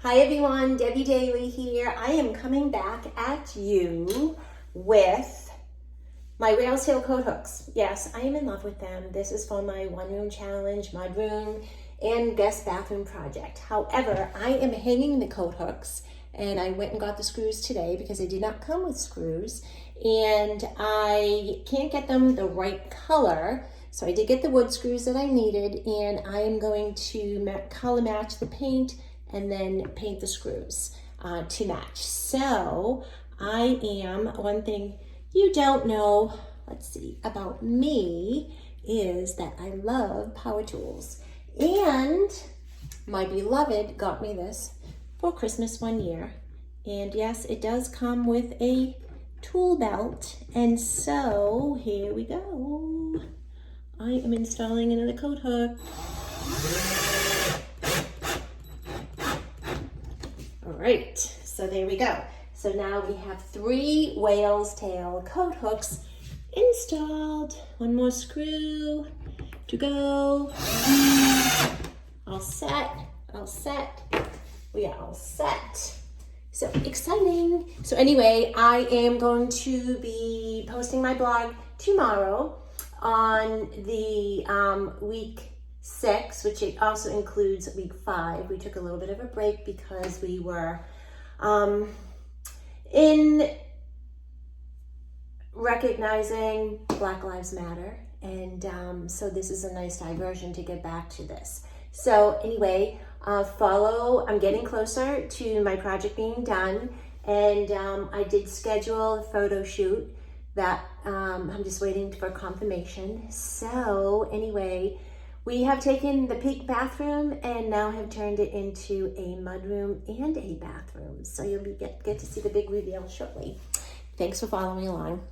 Hi everyone, Debbie Daly here. I am coming back at you with my rail sail coat hooks. Yes, I am in love with them. This is for my one room challenge, mudroom, and guest bathroom project. However, I am hanging the coat hooks and I went and got the screws today because they did not come with screws and I can't get them the right color. So I did get the wood screws that I needed and I am going to color match the paint and then paint the screws to match. So one thing you don't know, let's see, about me is that I love power tools. And my beloved got me this for Christmas one year. And yes, it does come with a tool belt. And so here we go. I am installing another coat hook. All right, so there we go. So now we have 3 whale's tail coat hooks installed. One more screw to go. All set, all set. We are all set. So exciting. So anyway, I am going to be posting my blog tomorrow on the week 6, which it also includes week 5. We took a little bit of a break because we were in recognizing Black Lives Matter, and so this is a nice diversion to get back to this. So anyway, I'm getting closer to my project being done, and I did schedule a photo shoot that I'm just waiting for confirmation. So anyway, we have taken the peak bathroom and now have turned it into a mudroom and a bathroom. So you'll get to see the big reveal shortly. Thanks for following along.